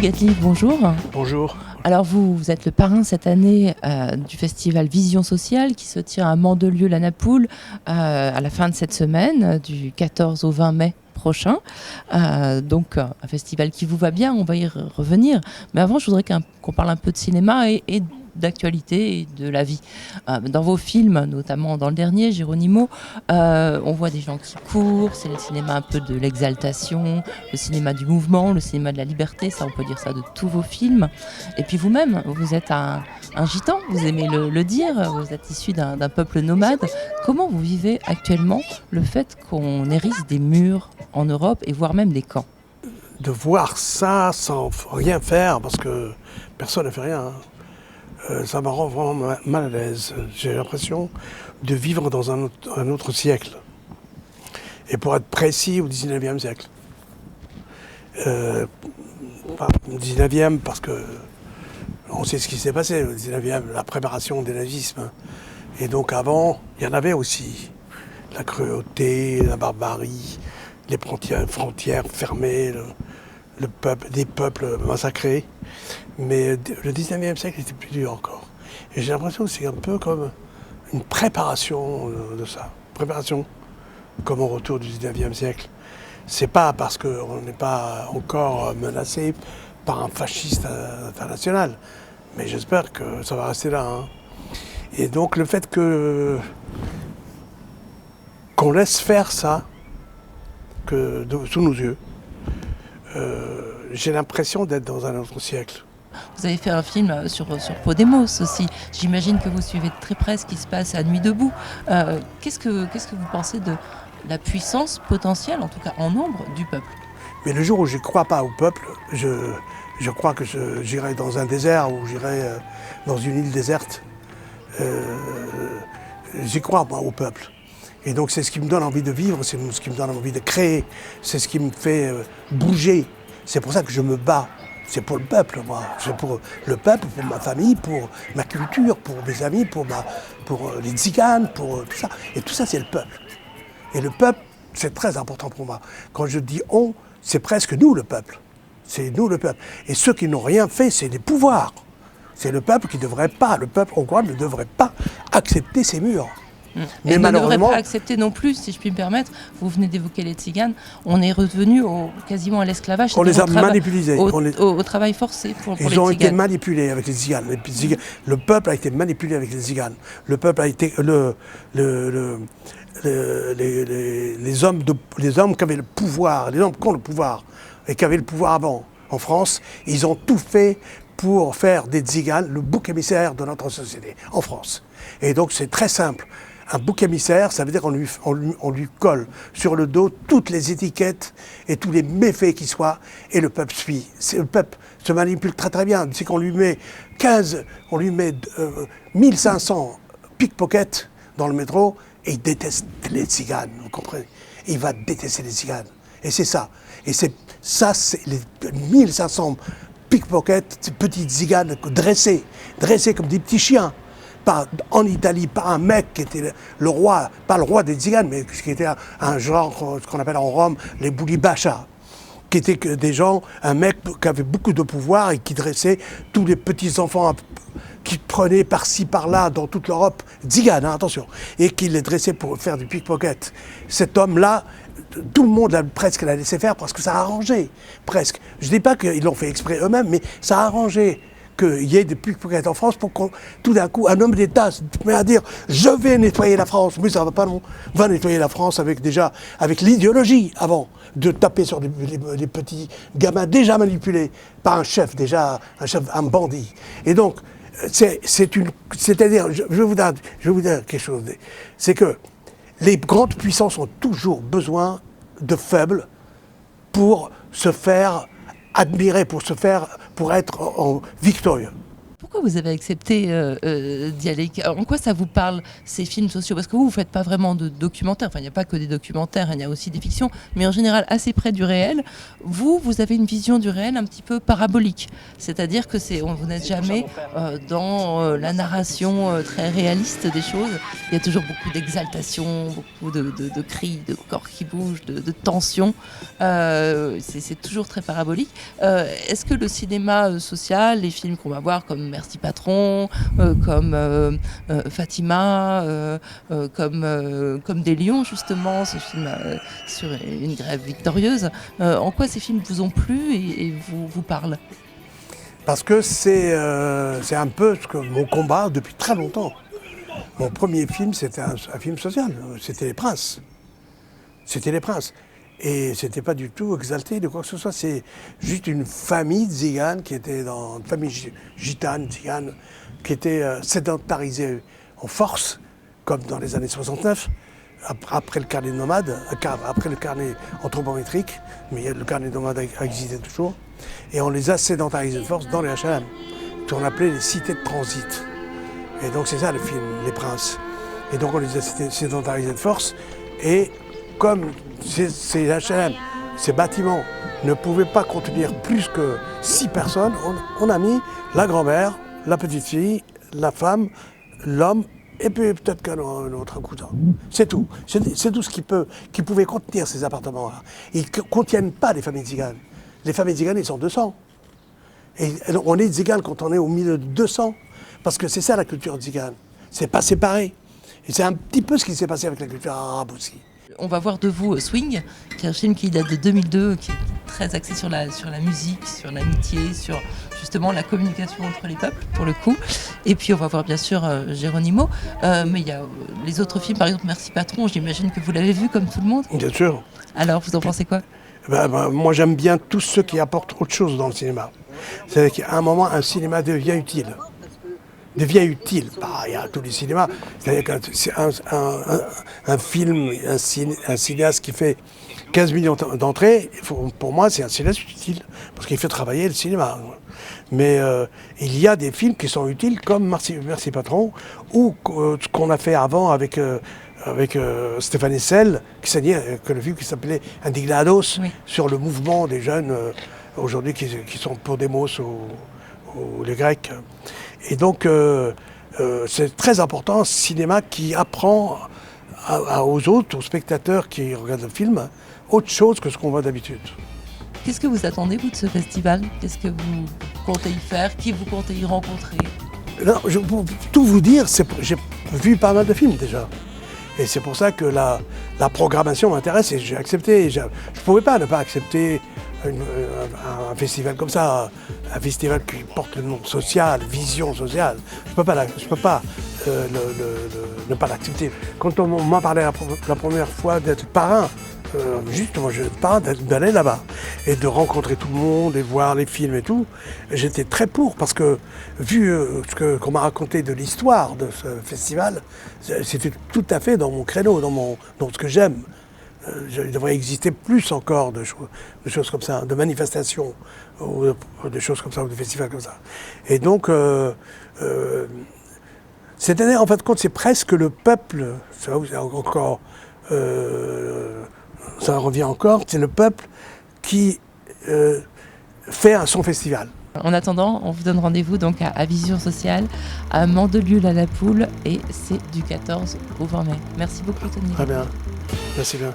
Gatliff, bonjour. Bonjour. Alors vous êtes le parrain cette année du festival Vision Sociale qui se tient à Mandelieu-la-Napoule à la fin de cette semaine, du 14 au 20 mai prochain. Donc un festival qui vous va bien, on va y revenir. Mais avant, je voudrais qu'on parle un peu de cinéma et d'actualité et de la vie. Dans vos films, notamment dans le dernier, Geronimo, on voit des gens qui courent, c'est le cinéma un peu de l'exaltation, le cinéma du mouvement, le cinéma de la liberté, ça on peut dire ça de tous vos films. Et puis vous-même, vous êtes un gitan, vous aimez le dire, vous êtes issu d'un peuple nomade. Comment vous vivez actuellement le fait qu'on érige des murs en Europe et voire même des camps? De voir ça sans rien faire, parce que personne ne fait rien, ça me rend vraiment mal à l'aise. J'ai l'impression de vivre dans un autre siècle. Et pour être précis, au 19e siècle. Au 19e, parce que on sait ce qui s'est passé au 19e, la préparation du nazisme. Et donc avant, il y en avait aussi. La cruauté, la barbarie, les frontières fermées, des peuples massacrés. Mais le 19e siècle était plus dur encore. Et j'ai l'impression que c'est un peu comme une préparation de ça. Préparation comme au retour du 19e siècle. C'est pas parce qu'on n'est pas encore menacé par un fasciste international. Mais j'espère que ça va rester là. Hein. Et donc le fait qu'on laisse faire ça sous nos yeux, j'ai l'impression d'être dans un autre siècle. Vous avez fait un film sur Podemos aussi. J'imagine que vous suivez de très près ce qui se passe à Nuit debout. Qu'est-ce que vous pensez de la puissance potentielle, en tout cas en nombre, du peuple? Mais le jour où je ne crois pas au peuple, je crois que j'irai dans un désert ou j'irai dans une île déserte. J'y crois, moi, au peuple. Et donc c'est ce qui me donne envie de vivre, c'est ce qui me donne envie de créer, c'est ce qui me fait bouger. C'est pour ça que je me bats. C'est pour le peuple, moi. C'est pour le peuple, pour ma famille, pour ma culture, pour mes amis, pour les tziganes, pour tout ça. Et tout ça, c'est le peuple. Et le peuple, c'est très important pour moi. Quand je dis « on », c'est presque nous, le peuple. C'est nous, le peuple. Et ceux qui n'ont rien fait, c'est les pouvoirs. C'est le peuple qui ne devrait pas, le peuple hongrois ne devrait pas accepter ces murs. Mais ne devrait pas accepter non plus, si je puis me permettre, vous venez d'évoquer les tziganes, on est revenu quasiment à l'esclavage. On les a manipulés. Au travail forcé pour les tziganes. Ils ont été manipulés avec les tziganes. Le peuple a été manipulé avec les tziganes. Le peuple a été... les hommes qui avaient le pouvoir, les hommes qui ont le pouvoir, et qui avaient le pouvoir avant, en France, ils ont tout fait pour faire des tziganes le bouc émissaire de notre société, en France. Et donc c'est très simple. Un bouc émissaire, ça veut dire qu'on lui colle sur le dos toutes les étiquettes et tous les méfaits qui soient, et le peuple suit. Le peuple se manipule très très bien. C'est qu'on lui met 1500 pickpockets dans le métro, et il déteste les tziganes, vous comprenez? Il va détester les tziganes. Et c'est ça. Et c'est les 1500 pickpockets, ces petits tziganes dressés comme des petits chiens. En Italie, par un mec qui était le roi, pas le roi des tziganes, mais qui était un genre, ce qu'on appelle en Rome, les boulibachas, qui étaient des gens, un mec qui avait beaucoup de pouvoir et qui dressait tous les petits-enfants qui prenaient par-ci, par-là, dans toute l'Europe, tziganes, hein, attention, et qui les dressait pour faire du pickpocket. Cet homme-là, tout le monde presque l'a laissé faire parce que ça a arrangé, presque. Je ne dis pas qu'ils l'ont fait exprès eux-mêmes, mais ça a arrangé qu'il y ait des pickpockets en France pour qu'on, tout d'un coup, un homme d'État se met à dire « je vais nettoyer la France ». Mais ça ne va pas, non. On va nettoyer la France avec l'idéologie avant de taper sur les petits gamins déjà manipulés par un chef, un bandit. Et donc, c'est-à-dire, je vais vous dire quelque chose, c'est que les grandes puissances ont toujours besoin de faibles pour se faire admirer, pour être victorieux. pourquoi vous avez accepté d'y aller? En quoi ça vous parle, ces films sociaux? Parce que vous ne faites pas vraiment de documentaires, enfin il n'y a pas que des documentaires, il y a aussi des fictions, mais en général assez près du réel. Vous avez une vision du réel un petit peu parabolique, c'est-à-dire que vous n'êtes jamais dans la narration très réaliste des choses. Il y a toujours beaucoup d'exaltation, beaucoup de cris, de corps qui bougent, de tensions. C'est toujours très parabolique. Est-ce que le cinéma social, les films qu'on va voir comme Merci Patron, comme Fatima, comme Des Lions justement, ce film sur une grève victorieuse, en quoi ces films vous ont plu et vous parlent? Parce que c'est un peu mon combat depuis très longtemps. Mon premier film, c'était un film social, c'était Les Princes. C'était Les Princes. Et c'était pas du tout exalté de quoi que ce soit. C'est juste une famille de tziganes qui était une famille gitane, tzigane, qui était sédentarisée en force, comme dans les années 69, après le carnet nomade, après le carnet anthropométrique, mais le carnet nomade existait toujours. Et on les a sédentarisés de force dans les HLM, qu'on appelait les cités de transit. Et donc c'est ça le film, Les Princes. Et donc on les a sédentarisés de force. Et comme ces HLM, ces bâtiments ne pouvaient pas contenir plus que 6 personnes, on a mis la grand-mère, la petite-fille, la femme, l'homme, et puis peut-être qu'un autre cousin. C'est tout. C'est tout ce qui pouvait contenir ces appartements-là. Ils ne contiennent pas les familles tziganes. Les familles tziganes, ils sont 200. Et on est tzigane quand on est au milieu de 200. Parce que c'est ça la culture tzigane. C'est pas séparé. Et c'est un petit peu ce qui s'est passé avec la culture arabe aussi. On va voir de vous Swing, qui est un film qui date de 2002, qui est très axé sur la musique, sur l'amitié, sur justement la communication entre les peuples, pour le coup. Et puis on va voir bien sûr Geronimo. Mais il y a les autres films, par exemple Merci Patron, j'imagine que vous l'avez vu comme tout le monde. Bien sûr. Alors, vous en pensez quoi? Moi j'aime bien tous ceux qui apportent autre chose dans le cinéma. C'est-à-dire qu'à un moment, un cinéma devient utile. Il y a tous les cinémas. C'est-à-dire que c'est un film, un cinéaste qui fait 15 millions d'entrées, pour moi, c'est un cinéaste utile, parce qu'il fait travailler le cinéma. Mais il y a des films qui sont utiles, comme Merci Patron, ou ce qu'on a fait avant avec Stéphane Hessel, que le film qui s'appelait Indignados, oui, sur le mouvement des jeunes aujourd'hui qui sont pour Demos ou les Grecs. Et donc, c'est très important, ce cinéma qui apprend aux autres, aux spectateurs qui regardent le film, autre chose que ce qu'on voit d'habitude. Qu'est-ce que vous attendez, vous, de ce festival? Qu'est-ce que vous comptez y faire? Qui vous comptez y rencontrer? Non, pour tout vous dire, j'ai vu pas mal de films déjà. Et c'est pour ça que la programmation m'intéresse et j'ai accepté. Je ne pouvais pas ne pas accepter un festival comme ça, un festival qui porte le nom social, vision sociale. Je peux pas ne pas l'accepter. Quand on m'a parlé la première fois d'être parrain, justement, je parrain d'aller là-bas et de rencontrer tout le monde et voir les films et tout, j'étais très pour parce que vu ce qu'on m'a raconté de l'histoire de ce festival, c'était tout à fait dans mon créneau, dans ce que j'aime. Il devrait exister plus encore de choses comme ça, de manifestations, ou de choses comme ça, ou de festivals comme ça. Et donc, cette année, en fin de compte, c'est presque le peuple, ça revient encore, c'est le peuple qui fait son festival. En attendant, on vous donne rendez-vous donc à Vision Sociale, à Mandelieu-la-Napoule, et c'est du 14 au 20 mai. Merci beaucoup, Tony. Très bien. Merci bien.